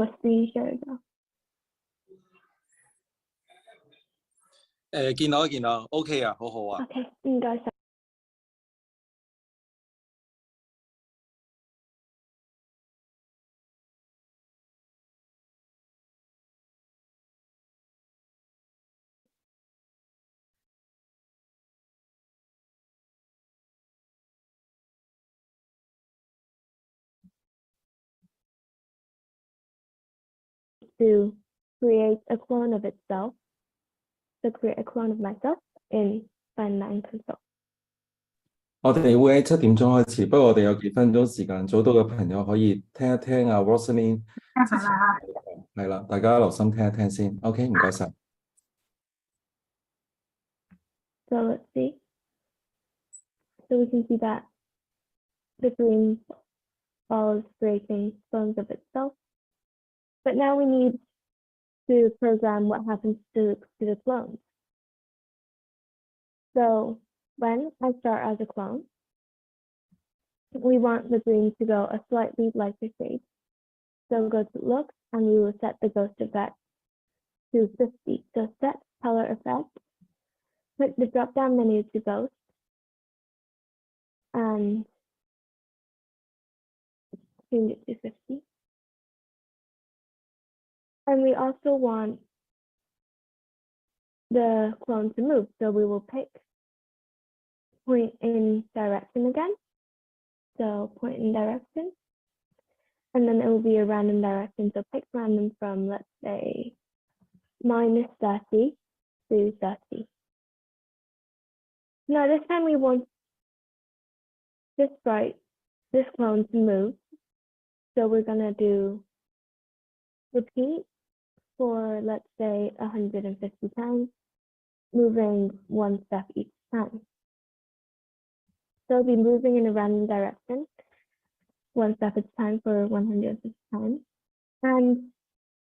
screen share 咗。見到 ，OK 啊，好好啊。OK，唔該晒。To create a clone of itself, to create a clone of myself in Hangman console。我哋會喺7點鐘開始，不過我哋有幾分鐘時間，早到嘅朋友可以聽一聽啊 Rosalyn 之前係啦，大家留心聽一聽先。OK， 唔該晒。So let's see. So we can see that the dream follows creating clones of itself. But now we need to program what happens to the clones. So when I start as a clone, we want the dream to go a slightly lighter shade. So go to look and we will set the ghost effect to 50. So set color effect, click the drop down menu to ghost and change it to 50. And we also want the clone to move. So we will pick point in direction again. So point in direction. And then it will be a random direction. So pick random from, let's say, -30 to 30. Now this time we want this clone to move. So we're gonna do repeat for, let's say, 150 times, moving one step each time. So it'll be moving in a random direction, one step at a time for 150 times. And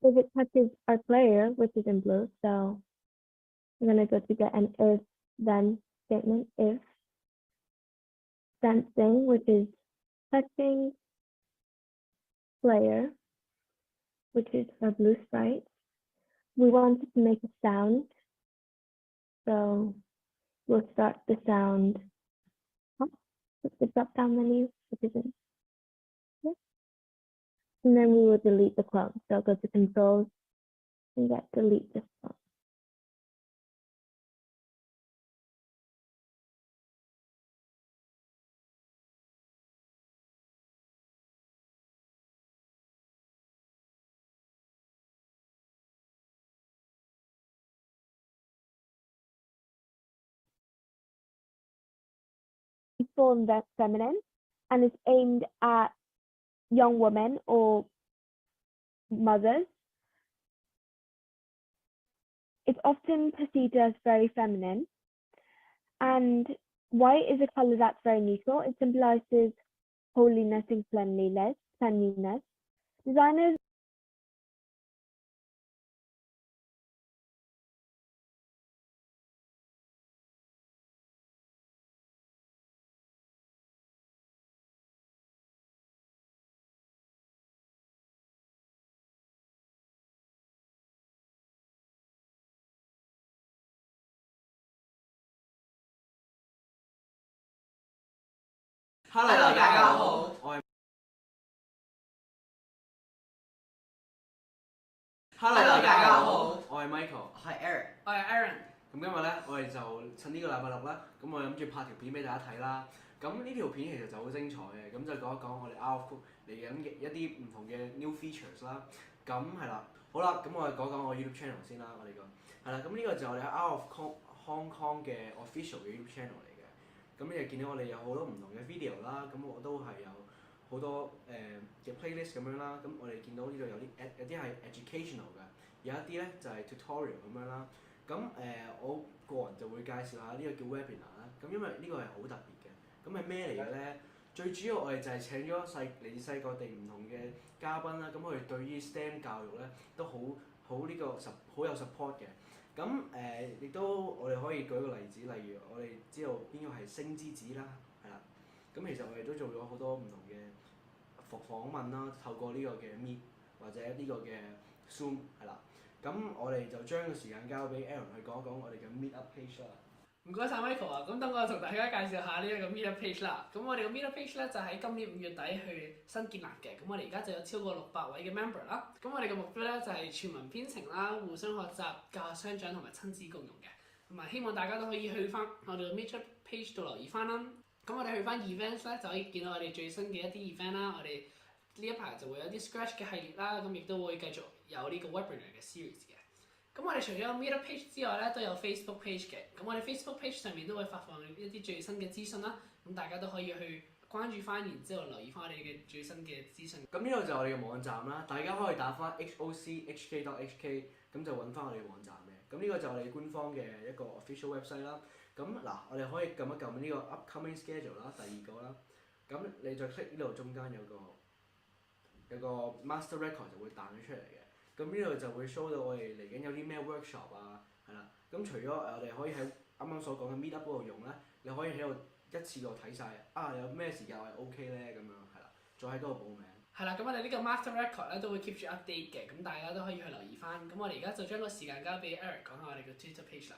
if it touches our player, which is in blue, so we're gonna go to get an if then statement, if sensing, which is touching player, which is our blue sprite. We wanted to make a sound, so we'll start the sound with the drop down menu, which is in here. And then we will delete the clone. So go to controls and get delete this clone. Full and feminine, and it's aimed at young women or mothers. It's often perceived as very feminine, and white is a color that's very neutral. It symbolizes holiness and cleanliness. Designers Hello， 大家好，我係 Hello， 大家好，我係 Michael， 我係 Eric， 我係 Aaron。咁今日咧，我哋就趁呢個禮拜六啦，咁我諗住拍條片俾大家睇啦。咁呢條片其實就好精彩嘅，咁就講一講我哋 Out of HoCHK 嚟緊嘅一啲唔同嘅 new features 啦。咁係啦，好啦，咁我哋講講我 YouTube channel 先啦，我哋個係啦，咁呢個就我哋喺 Out of Hong Kong 嘅 official 嘅 YouTube channel 嚟嘅。咁你就見到我哋有好多唔同嘅 video 啦，咁我都係有好多嘅 playlist 咁樣啦。咁我哋見到呢度有啲係 educational 嘅，有一啲咧就係 tutorial 咁樣啦。咁我個人就會介紹下呢個叫 webinar 啦。咁因為呢個係好特別嘅。咁係咩嚟嘅咧？最主要我哋就係請咗嚟自世界各地唔同嘅嘉賓啦。咁佢哋對於 STEM 教育咧都好有 support 嘅。咁亦都我哋可以舉個例子，例如我哋知道邊個係星之子啦，係啦。咁其實我哋都做咗好多唔同嘅訪問啦，透過呢個嘅 Meet 或者呢個嘅 Zoom 係啦。咁我哋就將個時間交俾 Aaron 去講一講我哋嘅 Meetup page 啦。唔該晒 Michael 啊，咁等我同大家介紹下呢一個 Meetup page 啦。咁我哋個 Meetup page 咧就喺今年5月底去新建立嘅。咁我哋而家就有超過600位嘅 member 啦。咁我哋嘅目標咧就係全民編程啦，互相學習、教學相長同埋親子共融嘅。同埋希望大家都可以去翻我哋嘅 Meetup page 度留意翻啦。咁我哋去翻 events 咧就可以見到我哋最新嘅一啲 event 啦。我哋呢一排就會有啲 Scratch 嘅系列啦，咁亦都會繼續有呢個 webinar 嘅 series 嘅。咁我哋除咗有 Meetup page 之外咧，都有 Facebook page 嘅。咁我哋 Facebook page 上面都會發放一啲最新嘅資訊啦。咁大家都可以去關注翻，然之後留意翻我哋嘅最新嘅資訊。咁呢度就係我哋嘅網站啦，大家可以打翻 HoCHK.HK， 咁就揾翻我哋嘅網站嘅。咁呢個就係我哋官方嘅一個 official website 啦。咁嗱，我哋可以撳一撳呢個 upcoming schedule 啦，第2個啦。咁你再 click 呢度中間有個 master record 就會彈咗出嚟嘅。咁呢度就會 show 到我哋嚟緊有啲咩 workshop 啊，係啦。咁除咗我哋可以喺啱啱所講嘅 Meetup 嗰度用咧，你可以喺度一次過睇晒有咩時間我係 OK 咧咁樣係啦，再喺嗰度報名。係啦，咁我哋呢個 master record 咧都會 keep 住 update 嘅，咁大家都可以去留意翻。咁我哋而家就將個時間交俾 Eric 講下我哋嘅 Twitter page 啦。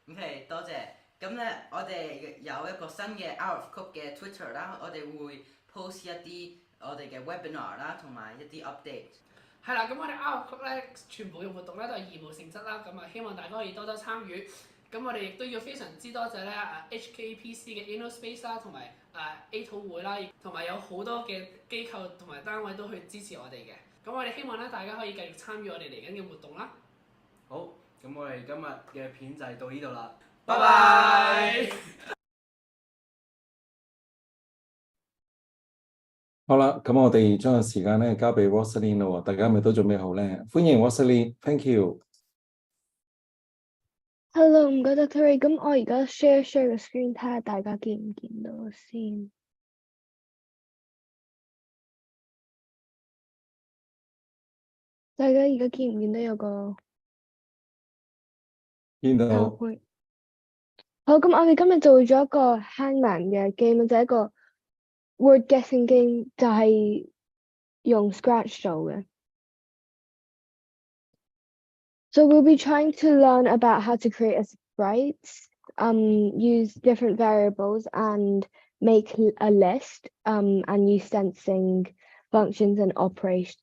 OK， 多謝。咁咧，我哋有一個新嘅 Out of HoCHK 嘅 Twitter 啦，我哋會 post 一啲我哋嘅 webinar 啦，同埋一啲 update。係啦，咁我哋 Out of HoCHK 咧全部嘅活動咧都係義務性質啦，咁啊希望大家可以多多參與。咁我哋亦都要非常之多謝咧HKPC 嘅 InnoSpace 啦，同埋A 土會啦，同埋有好多嘅機構同埋單位都去支持我哋嘅。咁我哋希望咧大家可以繼續參與我哋嚟緊嘅活動啦。好，咁我哋今日嘅片就係到呢度啦，拜拜。好啦，咁我哋將個時間咧交俾 Rosalyn 咯，大家咪都準備好咧？歡迎 Rosalyn，thank you。Hello，唔該 Dr. Ray，咁我而家 share 個 screen 睇下大家見唔見到先。大家而家見唔見到有個見到。PowerPoint？好，咁我哋今日就會做一個 Hangman 嘅 game，就係一個 word guessing game，就係用 Scratch 做嘅。So we'll be trying to learn about how to create a sprite, use different variables and make a list, and use sensing functions and operators.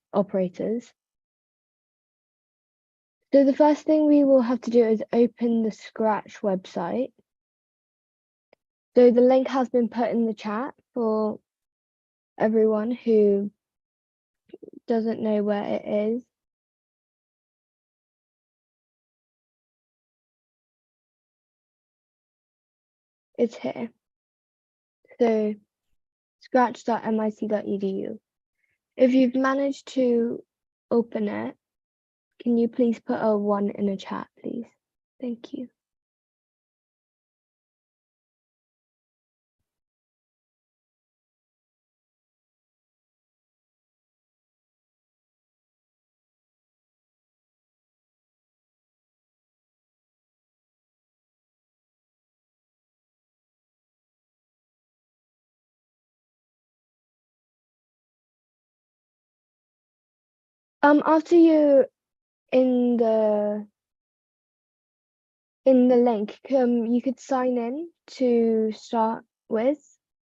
So the first thing we will have to do is open the Scratch website. So the link has been put in the chat for everyone who doesn't know where it is. It's here. So scratch.mit.edu. If you've managed to open it, can you please put a 1 in a chat, please? Thank you. After you're in the link, you could sign in to start with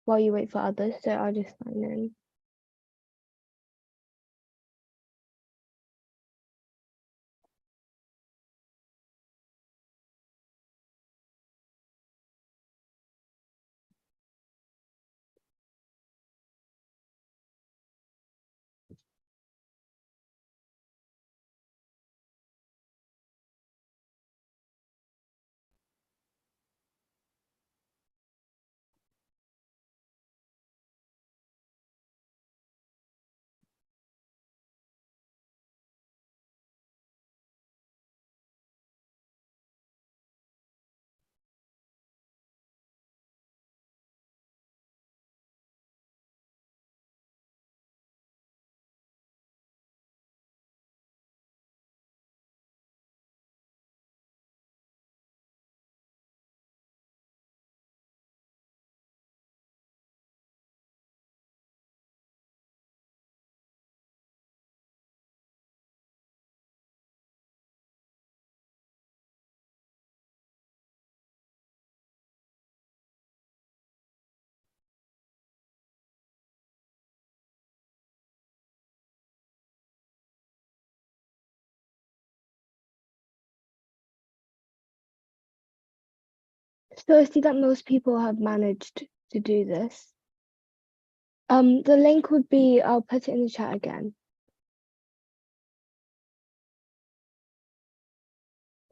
while you wait for others. So I'll just sign in. So I see that most people have managed to do this. The link would be, I'll put it in the chat again.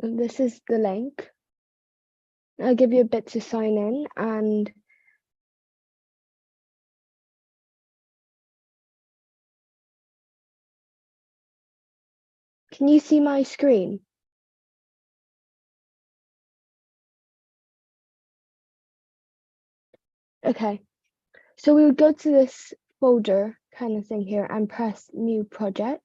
And this is the link. I'll give you a bit to sign in, and can you see my screen? Okay, so we would go to this folder kind of thing here and press new project.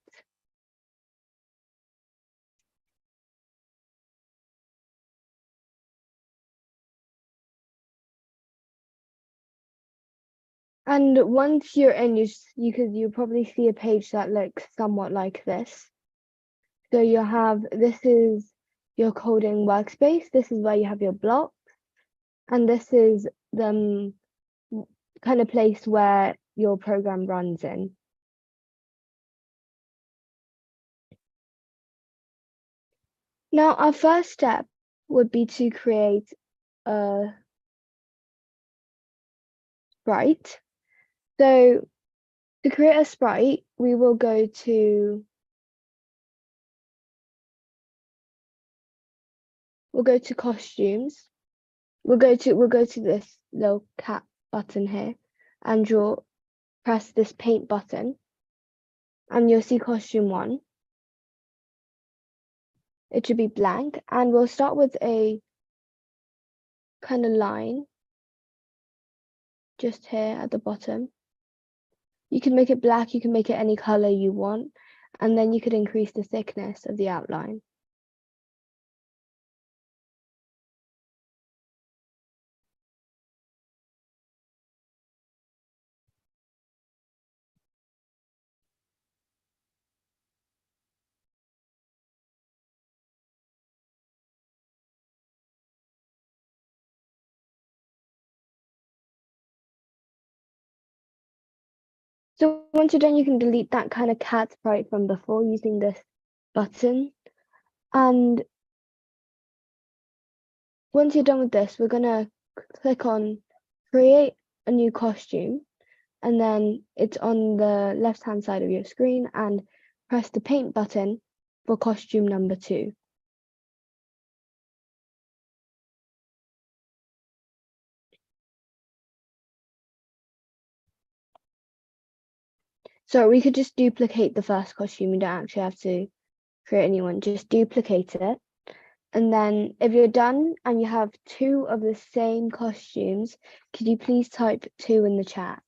And once you're in, you'll probably see a page that looks somewhat like this. So you'll have, this is your coding workspace. This is where you have your blocks. And this is the kind of place where your program runs in. Now, our first step would be to create a sprite. So to create a sprite, we will go to costumes. We'll go to this little cat button here, and you'll press this paint button, and you'll see costume 1. It should be blank, and we'll start with a kind of line just here at the bottom. You can make it black, you can make it any color you want, and then you could increase the thickness of the outline. So once you're done, you can delete that kind of cat sprite from before using this button. And once you're done with this, we're gonna click on create a new costume, and then it's on the left-hand side of your screen, and press the paint button for costume number 2. So we could just duplicate the first costume. You don't actually have to create a new one, just duplicate it. And then if you're done and you have 2 of the same costumes, could you please type 2 in the chat?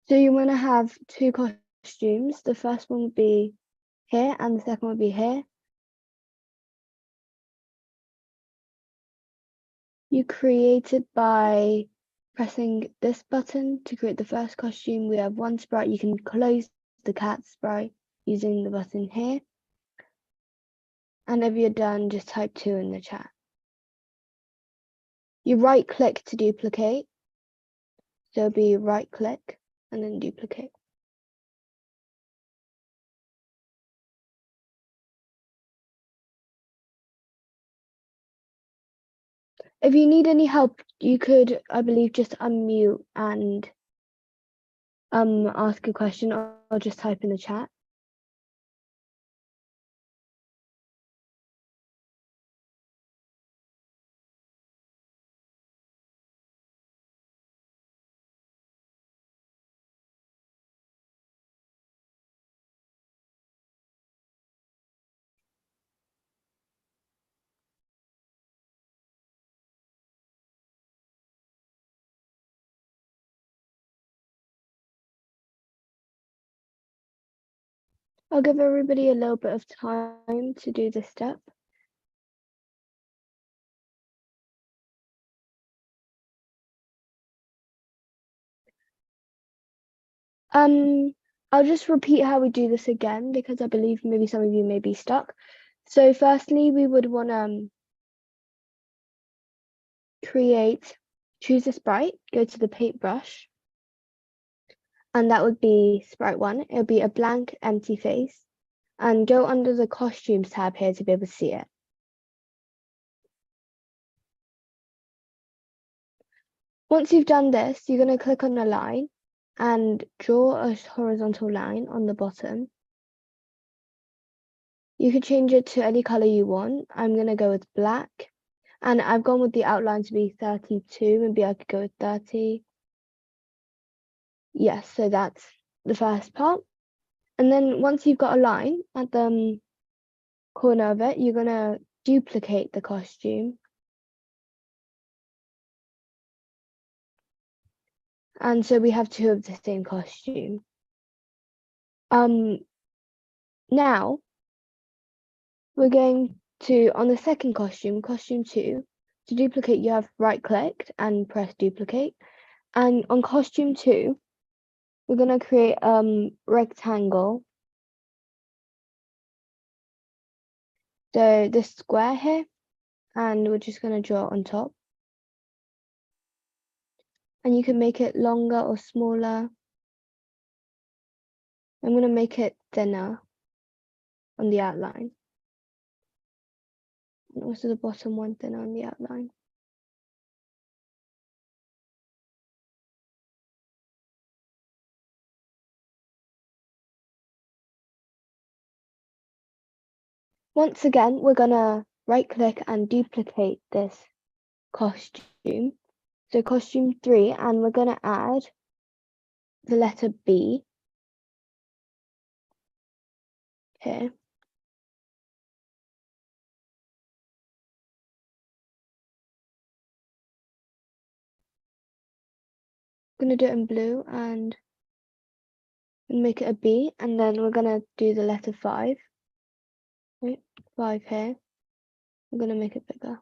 So you want to have 2 costumes. The first one would be here and the second one would be here. You create it by pressing this button to create the first costume. We have 1 sprite. You can close the cat sprite using the button here. And if you're done, just type 2 in the chat. You right click to duplicate. So it'll be right click and then duplicate. If you need any help, you could, I believe, just unmute and ask a question, or just type in the chat. I'll give everybody a little bit of time to do this step. I'll just repeat how we do this again because I believe maybe some of you may be stuck. So firstly, we would want to choose a sprite, go to the paintbrush, and that would be sprite 1. It would be a blank, empty face, and go under the costumes tab here to be able to see it. Once you've done this, you're going to click on the line and draw a horizontal line on the bottom. You can change it to any color you want. I'm going to go with black, and I've gone with the outline to be 32. Maybe I could go with 30. Yes, so that's the first part. And then once you've got a line at the corner of it, you're going to duplicate the costume. And so we have 2 of the same costume. Now we're going to, on the second costume, costume 2, to duplicate, you have right-clicked and press duplicate. And on costume 2, we're going to create a rectangle. So this square here, and we're just going to draw it on top. And you can make it longer or smaller. I'm going to make it thinner on the outline. And also the bottom one thinner on the outline. Once again, we're going to right-click and duplicate this costume. So costume 3, and we're going to add the letter B here. I'm going to do it in blue and make it a B, and then we're going to do the letter 5. Right, 5 here. I'm going to make it bigger.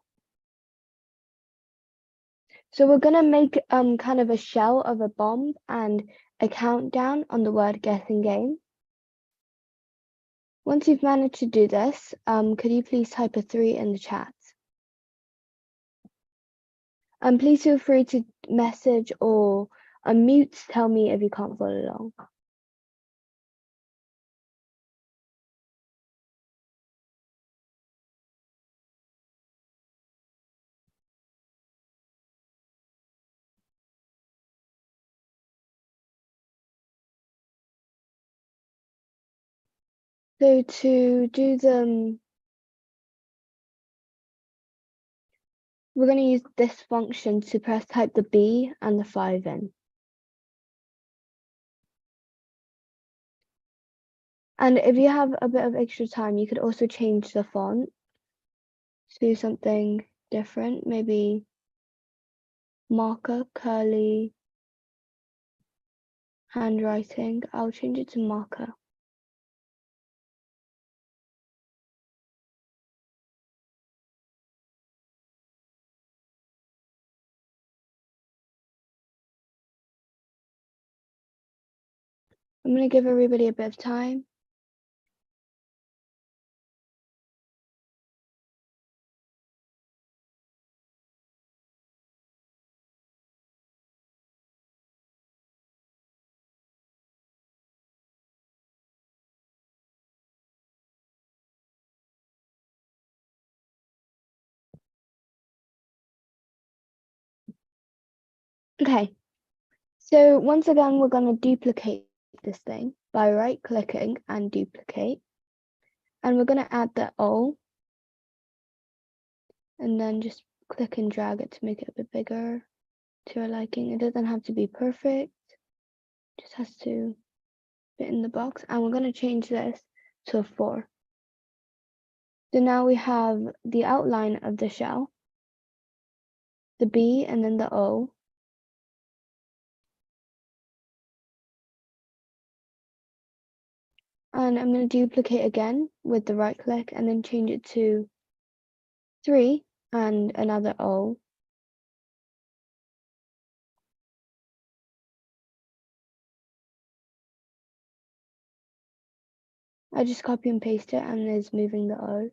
So we're going to make kind of a shell of a bomb and a countdown on the word guessing game. Once you've managed to do this, could you please type a 3 in the chat? And please feel free to message or unmute to tell me if you can't follow along. So to do them, we're going to use this function to type the B and the 5 in. And if you have a bit of extra time, you could also change the font to something different, maybe marker, curly, handwriting. I'll change it to marker. I'm going to give everybody a bit of time. Okay, so once again, we're going to duplicate this thing by right-clicking and duplicate. And we're going to add the O. And then just click and drag it to make it a bit bigger to your liking. It doesn't have to be perfect. It just has to fit in the box. And we're going to change this to a 4. So now we have the outline of the shell, the B and then the O. And I'm going to duplicate again with the right click and then change it to 3 and another O. I just copy and paste it, and there's moving the O.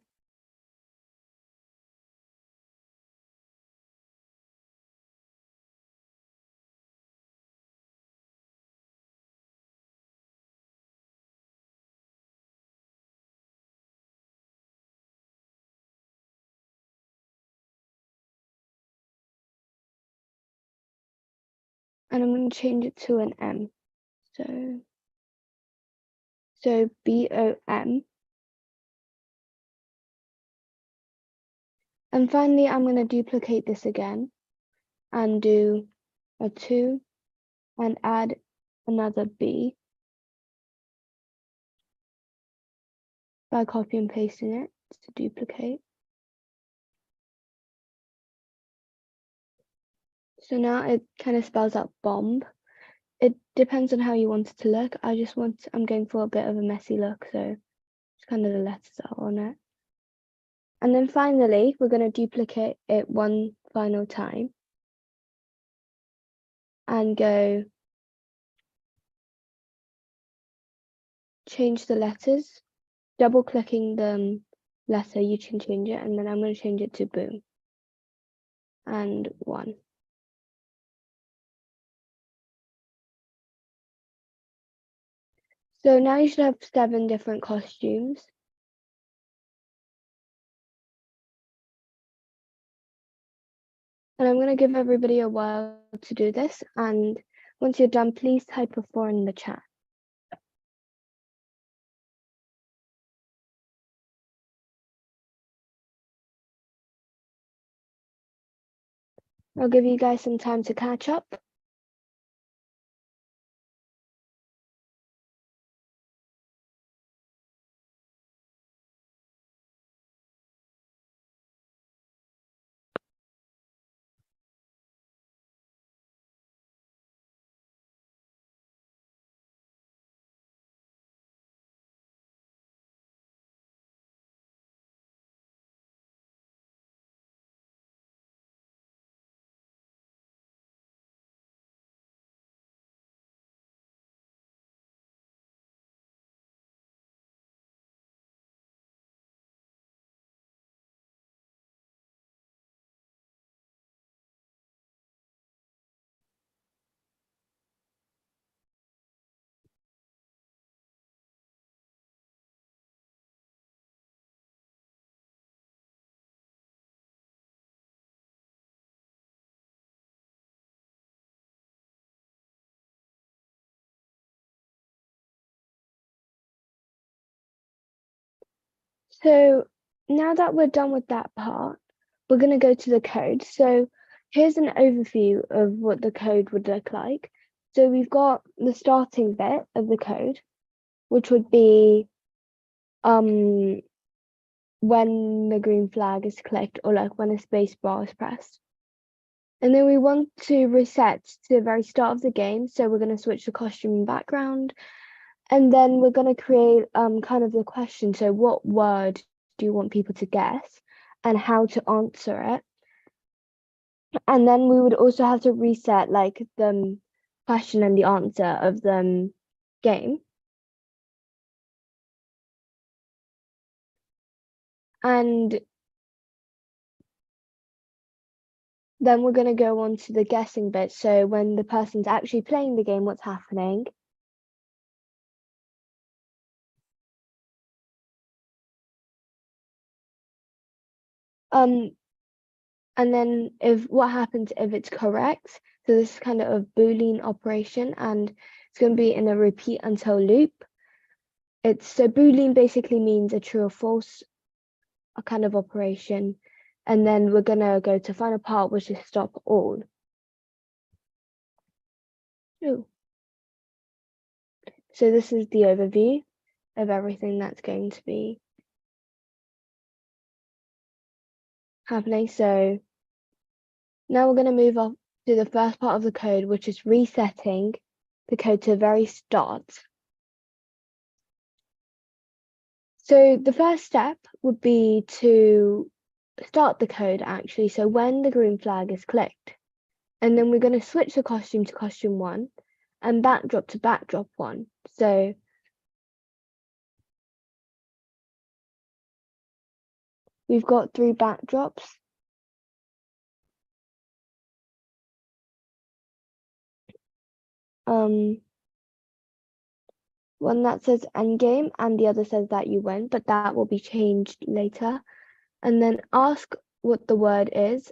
And I'm going to change it to an M. So BOM. And finally, I'm going to duplicate this again and do a 2 and add another B by copy and pasting it to duplicate. So now it kind of spells out bomb. It depends on how you want it to look. I'm going for a bit of a messy look, so just kind of the letters are on it. And then finally, we're going to duplicate it one final time and go change the letters, double clicking the letter, you can change it, and then I'm going to change it to boom and 1. So now you should have 7 different costumes. And I'm going to give everybody a while to do this. And once you're done, please type a 4 in the chat. I'll give you guys some time to catch up. So now that we're done with that part, we're going to go to the code. So here's an overview of what the code would look like. So we've got the starting bit of the code, which would be when the green flag is clicked, or like when a space bar is pressed. And then we want to reset to the very start of the game. So we're going to switch the costume and background. And then we're going to create kind of the question. So what word do you want people to guess and how to answer it? And then we would also have to reset like the question and the answer of the game. And then we're going to go on to the guessing bit. So when the person's actually playing the game, what's happening? And then what happens if it's correct? So this is kind of a Boolean operation, and it's going to be in a repeat until loop. So Boolean basically means a true or false, a kind of operation. And then we're going to go to final part, which is stop all. Ooh. So this is the overview of everything that's going to be happening. So now we're going to move on to the first part of the code, which is resetting the code to the very start. So the first step would be to start the code actually. So when the green flag is clicked, and then we're going to switch the costume to costume 1 and backdrop to backdrop 1. So we've got 3 backdrops. One that says endgame and the other says that you win, but that will be changed later. And then ask what the word is.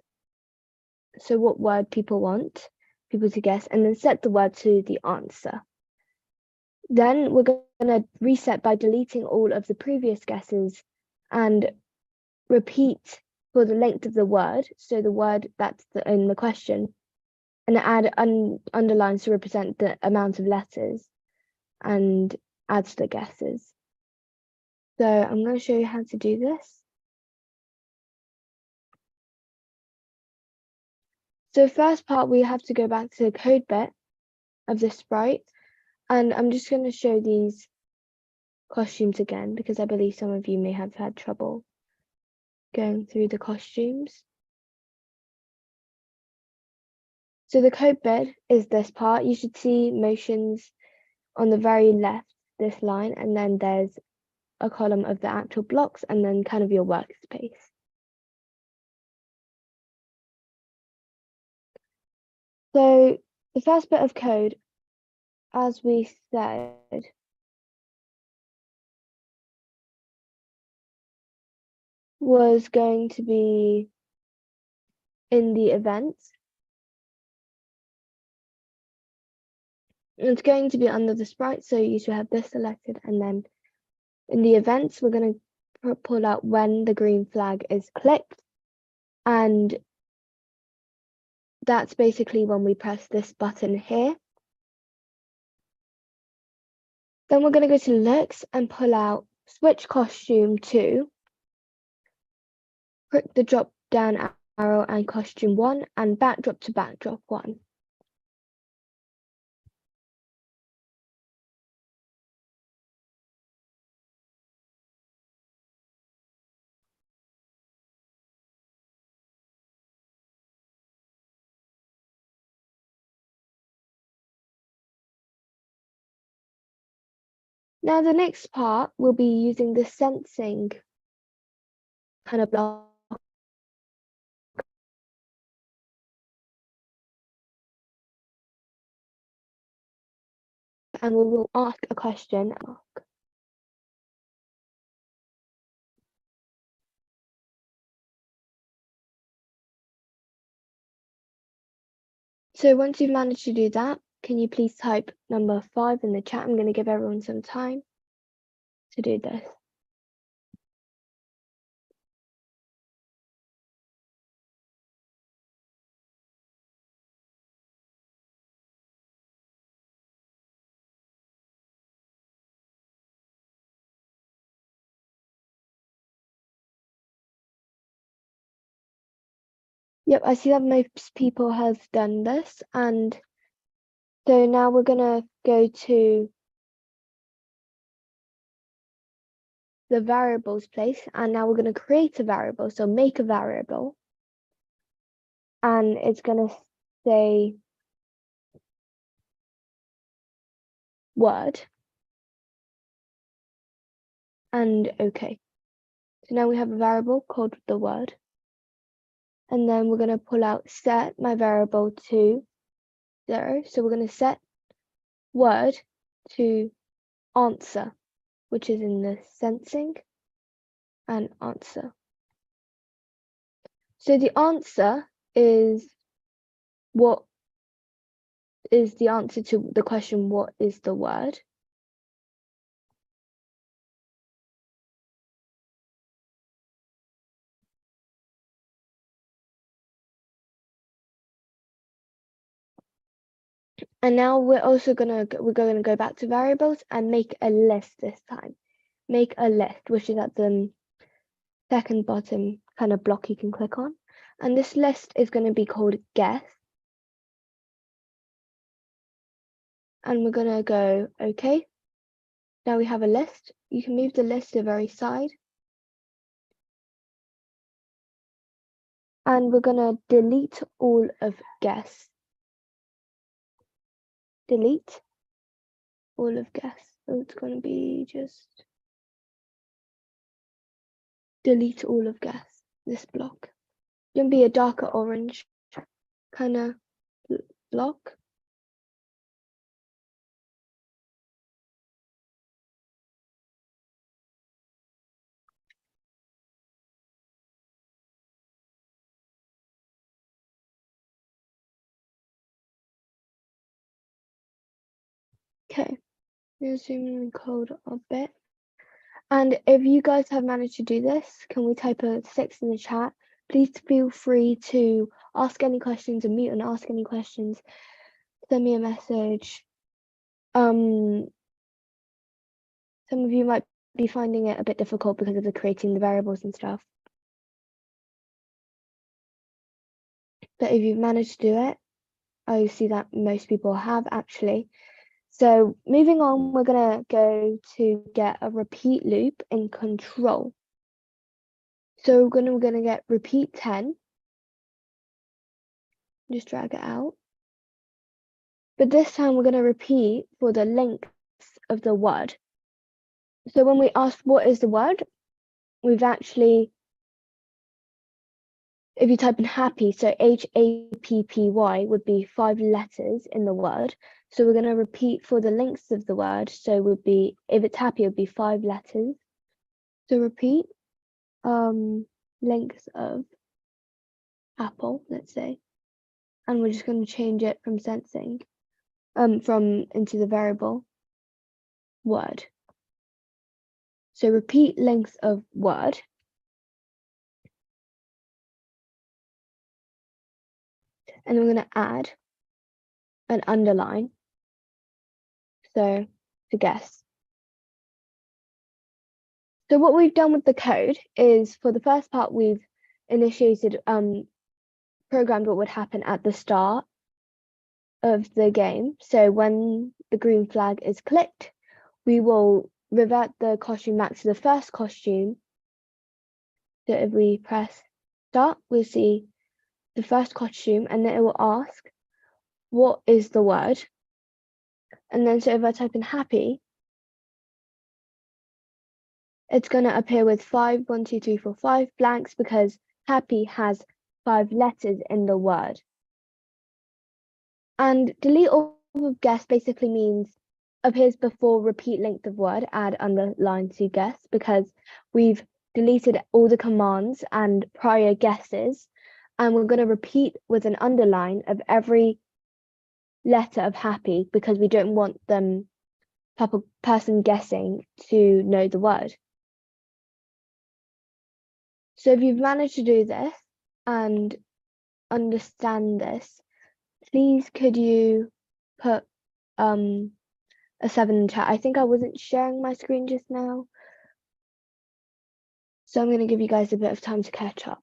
So what word people want people to guess, and then set the word to the answer. Then we're going to reset by deleting all of the previous guesses and repeat for the length of the word, so the word that's in the question, and add underlines to represent the amount of letters and add to the guesses. So I'm going to show you how to do this. So first part, we have to go back to the code bit of the sprite, and I'm just going to show these costumes again because I believe some of you may have had trouble going through the costumes. So the code bit is this part. You should see motions on the very left, this line, and then there's a column of the actual blocks and then kind of your workspace. So the first bit of code, as we said, was going to be in the events. It's going to be under the sprite, so you should have this selected, and then in the events, we're going to pull out when the green flag is clicked, and that's basically when we press this button here. Then we're going to go to looks and pull out switch costume to, click the drop down arrow and costume 1 and backdrop to backdrop 1. Now the next part, we'll be using the sensing kind of block. And we will ask a question. So once you've managed to do that, can you please type number 5 in the chat? I'm going to give everyone some time to do this. Yep, I see that most people have done this, and so now we're gonna go to the variables place, and now we're gonna create a variable. So make a variable, and it's gonna say word, and okay. So now we have a variable called the word, and then we're gonna pull out set my variable to 0. So we're gonna set word to answer, which is in the sensing, and answer. So the answer is what is the answer to the question, what is the word? And now we're going to go back to variables and make a list this time. Make a list, which is at the second bottom kind of block you can click on. And this list is going to be called guess. And we're going to go, okay. Now we have a list. You can move the list to the very side. And we're going to delete all of guess. Delete all of guess. So it's going to be just delete all of guess, this block. It's going to be a darker orange kind of block. Okay, let's zoom in the code a bit. And if you guys have managed to do this, can we type a 6 in the chat? Please feel free to ask any questions, unmute and ask any questions. Send me a message. Some of you might be finding it a bit difficult because of the creating the variables and stuff. But if you've managed to do it, I see that most people have actually. So moving on, we're gonna go to get a repeat loop in control. So we're gonna get repeat 10. Just drag it out. But this time we're gonna repeat for the length of the word. So when we ask what is the word, we've actually, if you type in happy, so HAPPY would be 5 letters in the word. So we're going to repeat for the lengths of the word. So it would be, if it's happy, it would be 5 letters. So repeat length of apple, let's say. And we're just going to change it from sensing, into the variable word. So repeat length of word. And we're going to add an underline. So to guess. So what we've done with the code is for the first part, we've initiated, programmed what would happen at the start of the game. So when the green flag is clicked, we will revert the costume back to the first costume. So if we press start, we'll see the first costume and then it will ask, what is the word? And then so if I type in happy, it's going to appear with 5, 1, 2, 3, 4, 5 blanks because happy has 5 letters in the word. And delete all of guess basically means appears before repeat length of word, add underline to guess, because we've deleted all the commands and prior guesses, and we're going to repeat with an underline of every letter of happy because we don't want them person guessing to know the word. So if you've managed to do this and understand this, please could you put a 7 in chat. I think I wasn't sharing my screen just now, so I'm going to give you guys a bit of time to catch up.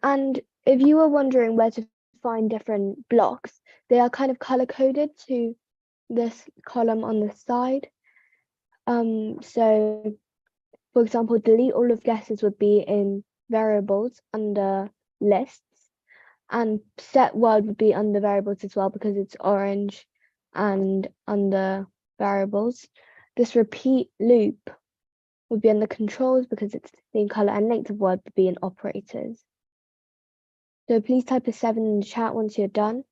And if you were wondering where to find different blocks, they are kind of color coded to this column on the side. So for example, delete all of guesses would be in variables under lists, and set word would be under variables as well because it's orange and under variables. This repeat loop would be under controls because it's the same color, and length of word would be in operators. So please type a 7 in the chat once you're done.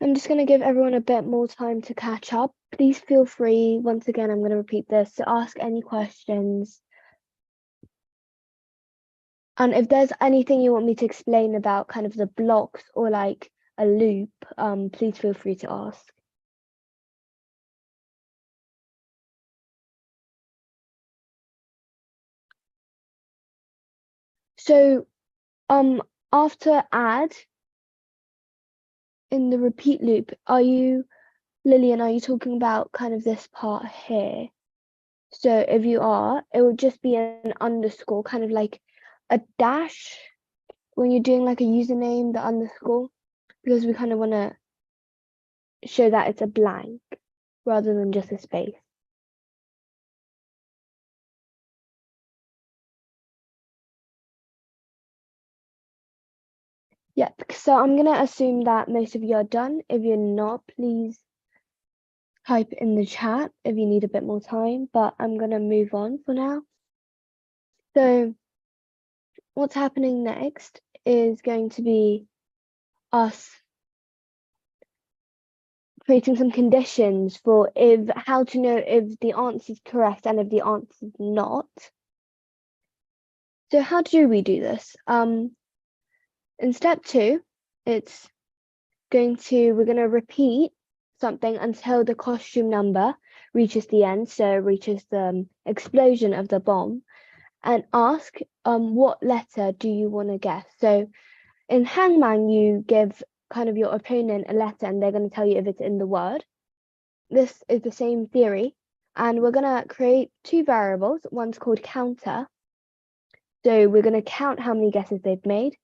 I'm just going to give everyone a bit more time to catch up. Please feel free, once again, I'm going to repeat this, to ask any questions. And if there's anything you want me to explain about kind of the blocks or like a loop, please feel free to ask. So after add, in the repeat loop, Lillian, are you talking about kind of this part here? So if you are, it would just be an underscore, kind of like a dash when you're doing like a username, the underscore, because we kind of want to show that it's a blank rather than just a space. Yep, so I'm going to assume that most of you are done. If you're not, please type in the chat if you need a bit more time, but I'm going to move on for now. So what's happening next is going to be us creating some conditions for how to know if the answer is correct and if the answer is not. So how do we do this? In step 2, we're going to repeat something until the costume number reaches the end, so reaches the explosion of the bomb, and ask what letter do you want to guess. So in Hangman, you give kind of your opponent a letter and they're going to tell you if it's in the word. This is the same theory, and we're going to create 2 variables. One's called counter, so we're going to count how many guesses they've made,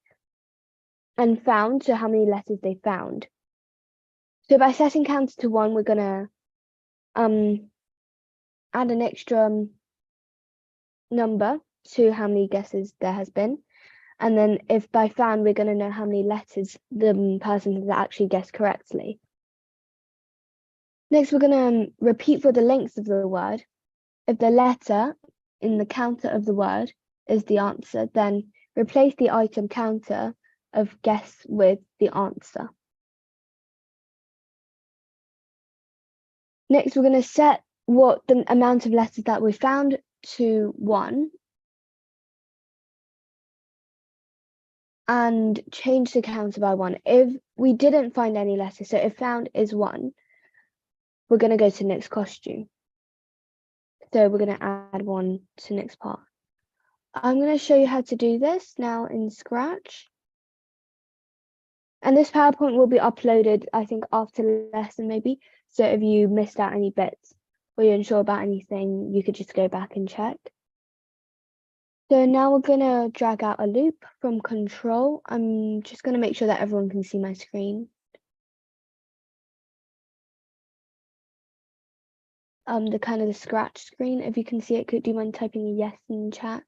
and found, so how many letters they found. So by setting counter to 1, we're going to add an extra number to how many guesses there has been. And then if by found, we're going to know how many letters the person has actually guessed correctly. Next, we're going to repeat for the length of the word. If the letter in the counter of the word is the answer, then replace the item counter of guess with the answer. Next, we're going to set what the amount of letters that we found to 1. And change the counter by 1. If we didn't find any letters, so if found is 1, we're going to go to next costume. So we're going to add 1 to next part. I'm going to show you how to do this now in Scratch. And this PowerPoint will be uploaded, I think, after the lesson maybe. So if you missed out any bits or you're unsure about anything, you could just go back and check. So now we're going to drag out a loop from control. I'm just going to make sure that everyone can see my screen. The kind of the Scratch screen. If you can see it, do you mind typing a yes in the chat?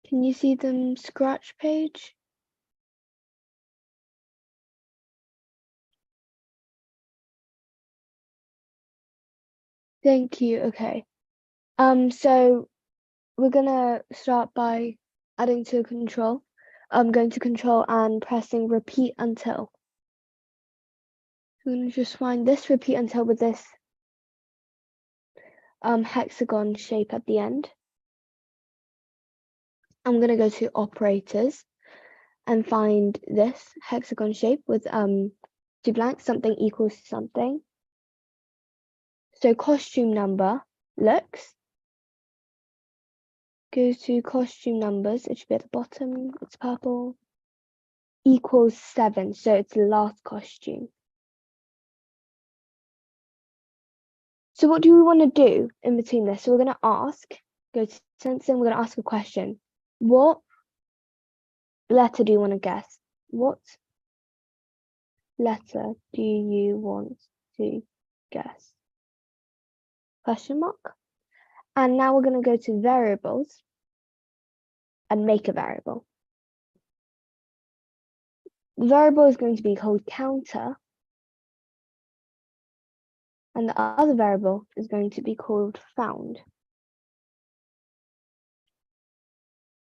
Can you see the Scratch page? Thank you. Okay. So we're gonna start by adding to control. I'm going to control and pressing repeat until. We're gonna just find this repeat until with this hexagon shape at the end. I'm gonna go to operators and find this hexagon shape with 2 blanks, something equals to something. So costume number looks, goes to costume numbers, it should be at the bottom, it's purple, equals 7, so it's the last costume. So what do we want to do in between this? So we're going to ask, go to sensing, we're going to ask a question. What letter do you want to guess? What letter do you want to guess? Question mark. And now we're going to go to variables and make a variable. The variable is going to be called counter. And the other variable is going to be called found.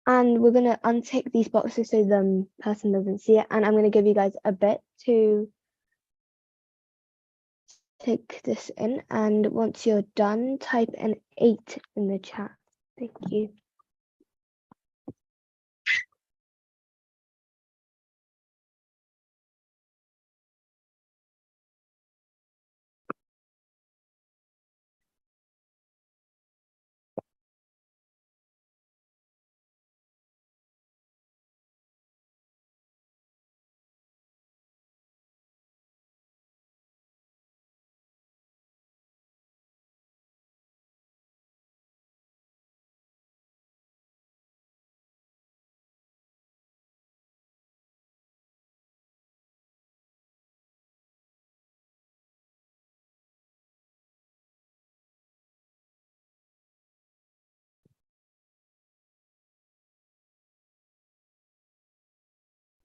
And we're going to untick these boxes so the person doesn't see it. And I'm going to give you guys a bit to take this in. And once you're done, type an 8 in the chat. Thank you.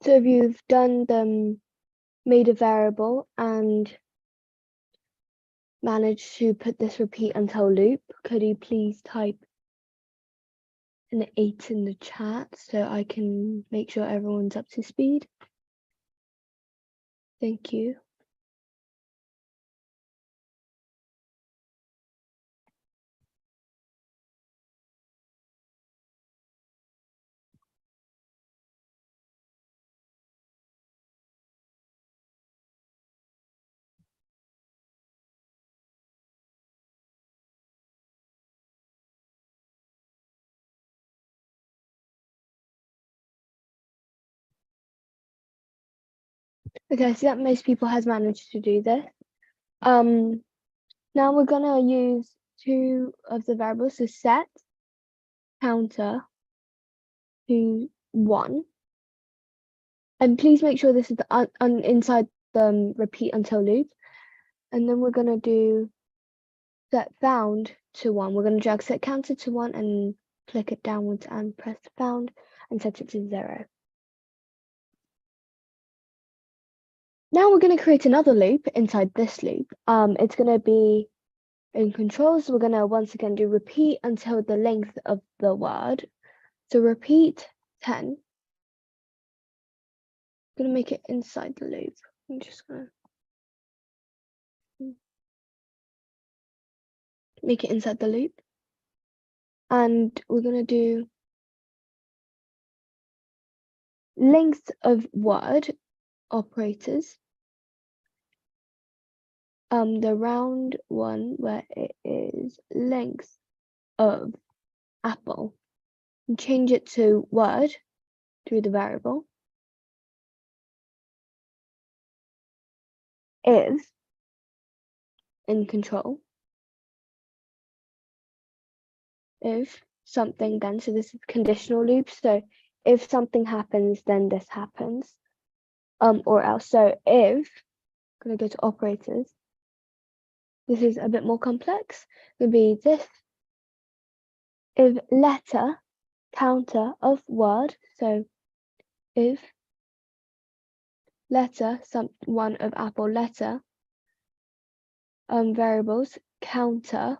So if you've done made a variable and managed to put this repeat until loop, could you please type an 8 in the chat so I can make sure everyone's up to speed? Thank you. Okay, I see that most people has managed to do this. Now we're gonna use two of the variables, so set counter to 1. And please make sure this is the inside the repeat until loop. And then we're gonna do set found to 1. We're gonna drag set counter to 1 and click it downwards and press found and set it to 0. Now we're going to create another loop inside this loop. It's going to be in controls. We're going to once again do repeat until the length of the word. So repeat 10. I'm going to make it inside the loop. I'm just going to make it inside the loop. And we're going to do length of word operators. The round one where it is length of apple, and change it to word through the variable. If in control, if something then, so this is conditional loop, so if something happens then this happens, or else. So if, I'm gonna go to operators, this is a bit more complex, it would be this, if letter counter of word, so if letter, one of apple letter, variables counter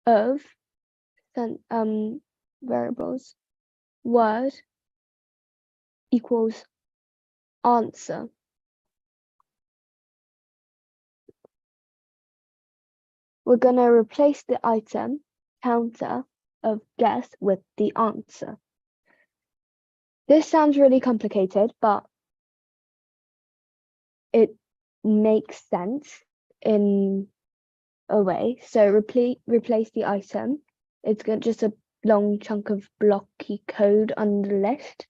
of variables word equals answer. We're going to replace the item counter of guess with the answer. This sounds really complicated, but it makes sense in a way. So replace the item. It's just a long chunk of blocky code on the list.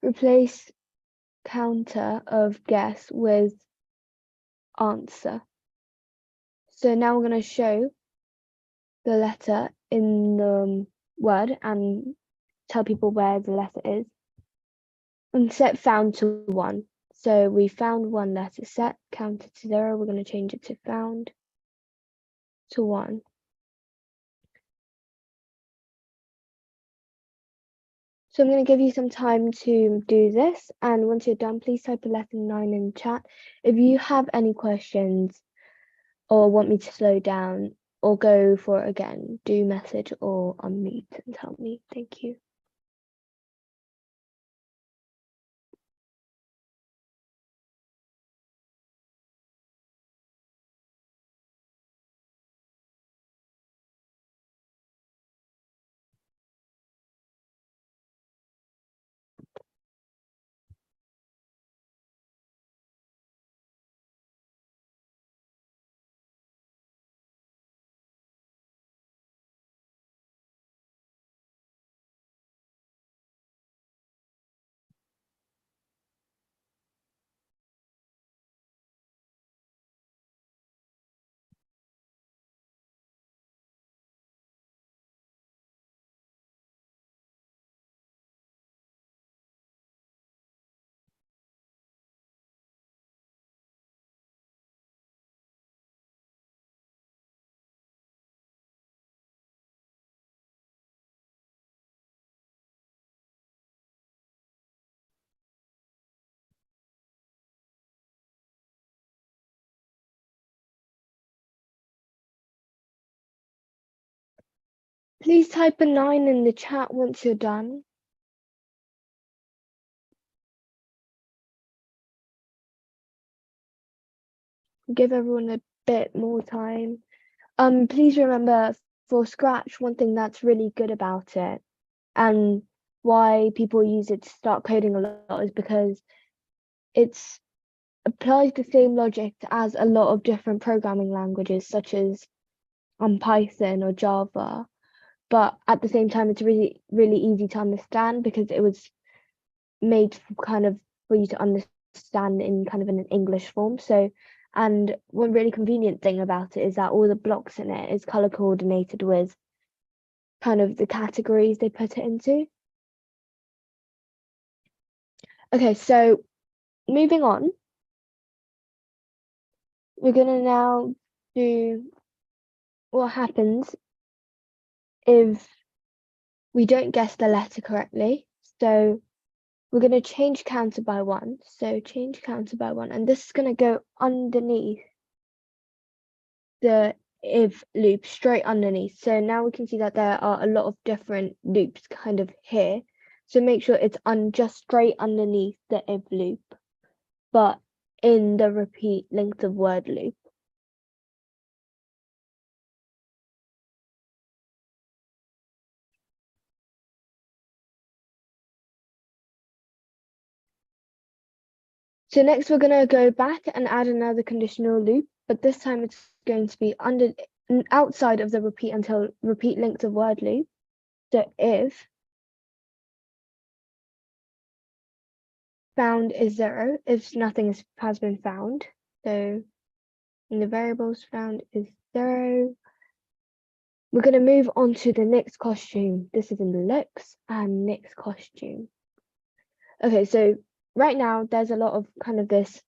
Replace counter of guess with answer. So now we're going to show the letter in the word and tell people where the letter is. And set found to 1. So we found one letter, set counter to 0. We're going to change it to found to 1. So I'm going to give you some time to do this, and once you're done, please type a lesson 9 in the chat. If you have any questions or want me to slow down or go for it again, do message or unmute and tell me. Thank you. Please type a 9 in the chat once you're done. Give everyone a bit more time. Please remember, for Scratch, one thing that's really good about it and why people use it to start coding a lot is because it's applies the same logic as a lot of different programming languages such as Python or Java, but at the same time it's really easy to understand because it was made for you to understand in kind of an English form. So, and one really convenient thing about it is that all the blocks in it is color coordinated with kind of the categories they put it into. Okay, so moving on, we're gonna now do what happens if we don't guess the letter correctly. So we're going to change counter by 1. So change counter by 1, and this is going to go underneath the if loop, straight underneath. So now we can see that there are a lot of different loops kind of here. So make sure it's just straight underneath the if loop, but in the repeat length of word loop. So next we're going to go back and add another conditional loop, but this time it's going to be outside of the repeat length of word loop. So if found is 0, if nothing has been found, so in the variables found is 0, we're going to move on to the next costume. This is in the looks and next costume. Okay, so right now there's a lot of kind of this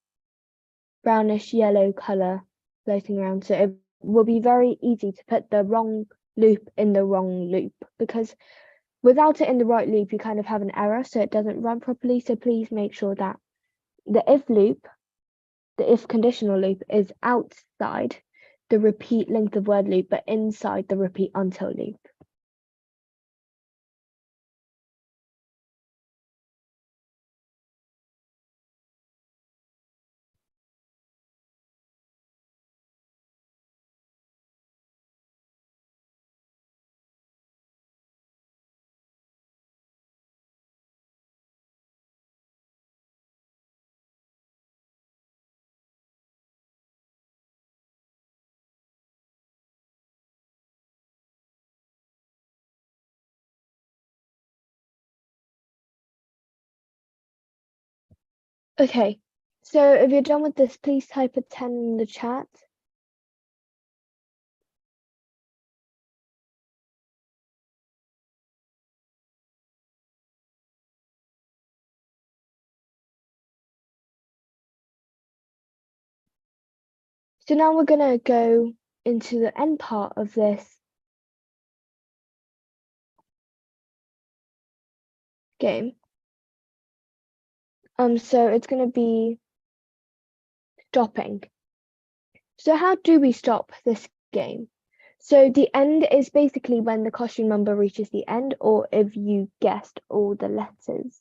brownish yellow color floating around, so it will be very easy to put the wrong loop in the wrong loop, because without it in the right loop you kind of have an error, so it doesn't run properly. So please make sure that the if conditional loop is outside the repeat length of word loop but inside the repeat until loop. Okay, so if you're done with this, please type a 10 in the chat. So now we're going to go into the end part of this game. So it's going to be stopping. So how do we stop this game? So the end is basically when the costume number reaches the end, or if you guessed all the letters.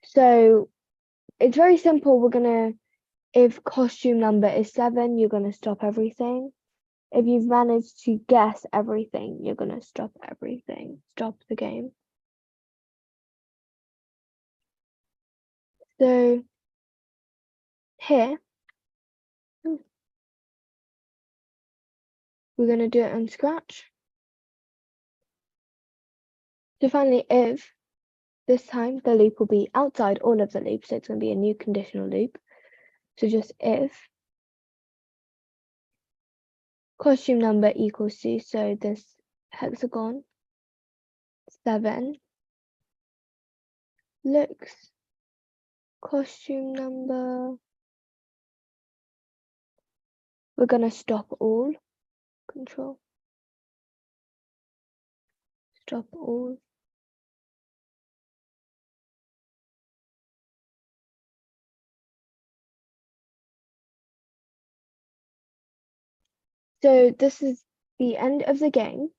So it's very simple. If costume number is 7, you're gonna stop everything. If you've managed to guess everything, you're gonna stop everything. Stop the game. So here, we're gonna do it on Scratch. So finally, if this time the loop will be outside all of the loops, so it's gonna be a new conditional loop. So just if costume number equals to, so this hexagon, 7, looks, costume number, we're gonna stop all, control, stop all. So this is the end of the game.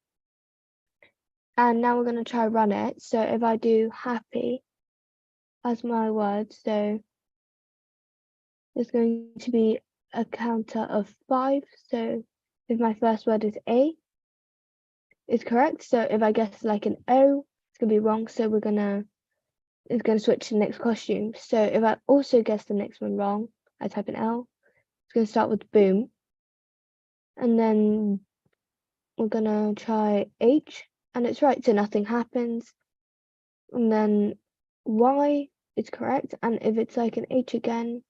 And now we're going to try run it. So if I do happy as my word, so there's going to be a counter of 5. So if my first word is A, it's correct. So if I guess like an O, it's going to be wrong. So it's going to switch to the next costume. So if I also guess the next one wrong, I type an L. It's going to start with boom. And then we're going to try H, and it's right. So nothing happens. And then Y is correct. And if it's like an H again,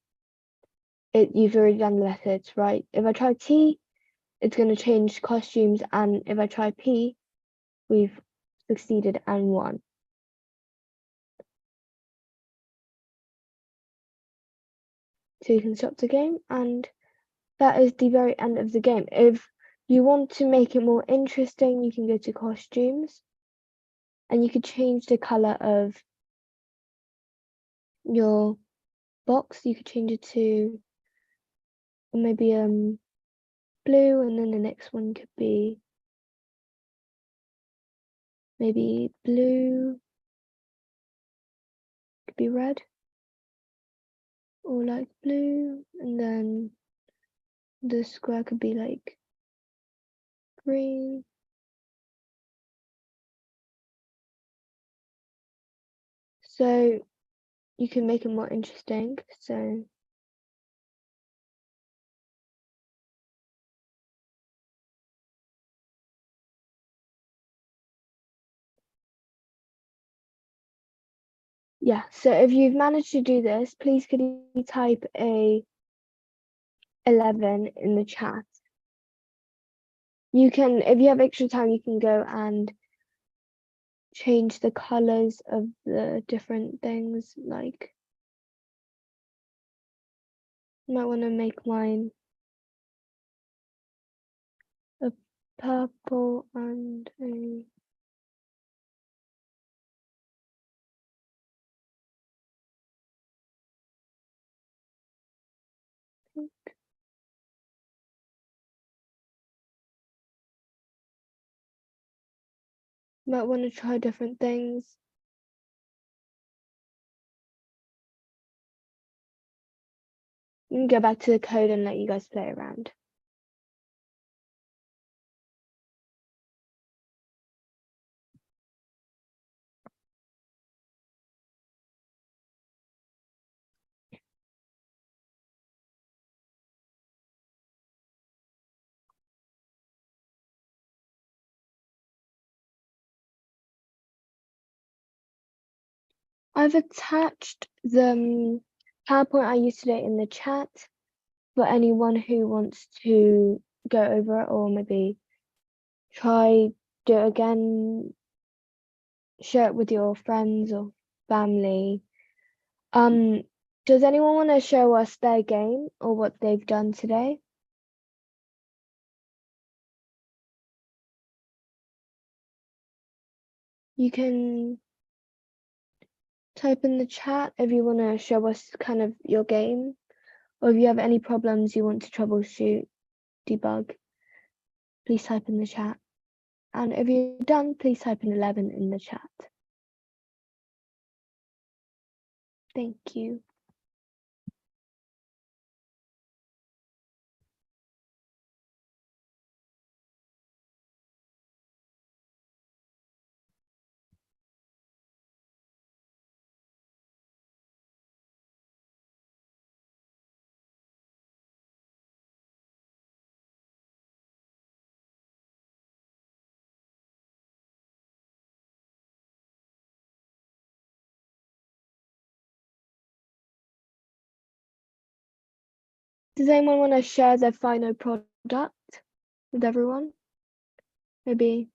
you've already done the letters, right? If I try T, it's going to change costumes. And if I try P, we've succeeded and won. So you can stop the game, and that is the very end of the game. If you want to make it more interesting, you can go to costumes, and you could change the color of your box. You could change it to maybe blue, and then the next one could be maybe blue, could be red, or like blue, and then the square could be like green. So you can make it more interesting. So yeah, so if you've managed to do this, please could you type a 11 in the chat. You can, if you have extra time, you can go and change the colors of the different things. Like, you might want to make mine a purple and a pink. Might want to try different things. You can go back to the code and let you guys play around. I've attached the PowerPoint I used today in the chat for anyone who wants to go over it, or maybe try do it again, share it with your friends or family. Does anyone want to show us their game or what they've done today? You can type in the chat if you want to show us kind of your game, or if you have any problems you want to troubleshoot, debug, please type in the chat. And if you're done, please type in 11 in the chat. Thank you. Does anyone want to share their final product with everyone? Maybe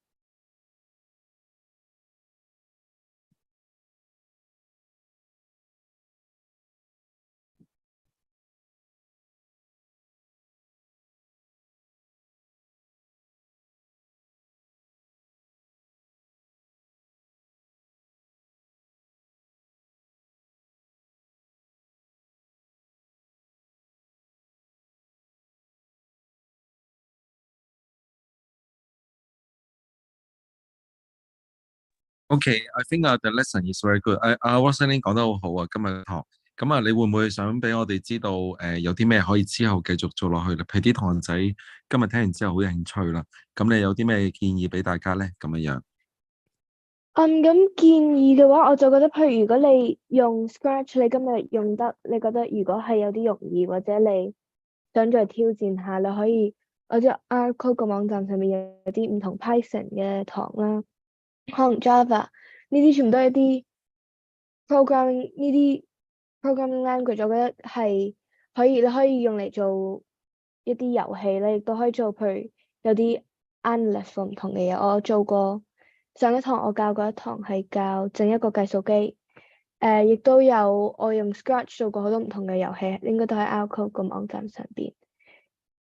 Okay, I think the lesson is very good. Rosalyn 講得好好啊，今日堂。咁啊，你會唔會想俾我哋知道有啲咩可以之後繼續做落去咧？譬如啲同學仔今日聽完之後好有興趣啦，咁你有啲咩建議俾大家咧？咁樣樣。咁建議嘅話，我就覺得，譬如如果你用 Scratch，你今日用得，你覺得如果係有啲容易，或者你想再挑戰下，你可以我知 HoCHK 個網站上面有啲唔同 Python 嘅堂啦，可能 Java 呢啲全部都係一啲 programming language，我覺得係你可以用嚟做一啲遊戲咧，亦都可以做譬如有啲 analyst 唔同嘅嘢。我做過上一堂，我教過一堂係教整一個計數機，亦都有我用 Scratch 做過好多唔同嘅遊戲，應該都喺 HoCHK 個網站上邊。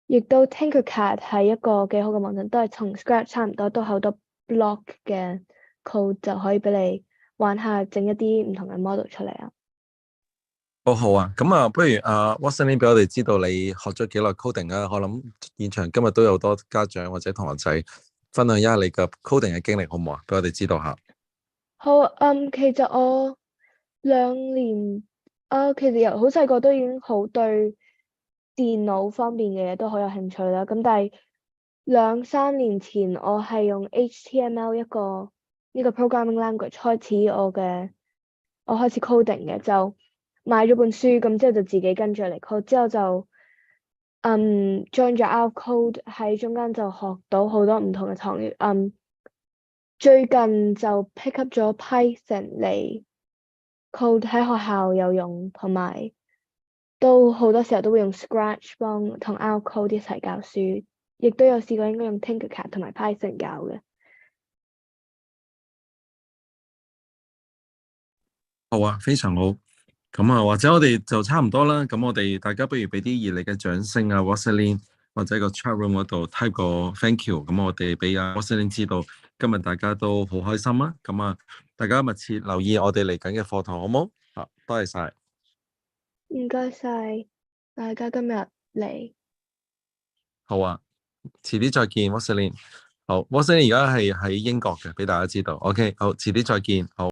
亦都 Tinkercad 係一個幾好嘅網站，都係同 Scratch 差唔多，都好多 block 嘅 code 就可以俾你玩下整一啲唔同嘅 model 出嚟啊。好啊，咁啊，不如Rosalyn 俾我哋知道你學咗幾耐 coding 啊？我諗現場今日都有好多家長或者同學仔分享一下你嘅 coding 嘅經歷，好唔好啊？俾我哋知道下。好，其實我2年，其實由好細個都已經好對電腦方面嘅嘢都好有興趣啦。咁但係2-3年前，我係用 HTML 呢個 programming language 開始我開始 coding 嘅，就買咗本書，咁之後就自己跟住嚟 code，之後就join 咗 HoCHK，喺中間就學到好多唔同嘅堂。最近就 pick up 咗 Python 嚟 code，喺學校有用，同埋都好多時候都會用 Scratch 幫同 HoCHK 一齊教書，亦都有試過應該用 Tinkercad 同埋 Python 教嘅。好啊，非常好。咁啊，或者我哋就差唔多啦。咁我哋大家不如俾啲熱烈嘅掌聲啊 ，Rosalyn 或者個 chat room 嗰度 type 個 thank you。咁我哋俾Rosalyn 知道，今日大家都好開心啊。咁啊，大家密切留意我哋嚟緊嘅課堂，好冇？好，多謝晒。唔該晒大家今日嚟。好啊，遲啲再見，Rosalyn。好，Rosalyn 而家係喺英國嘅，俾大家知道。OK，好，遲啲再見。好。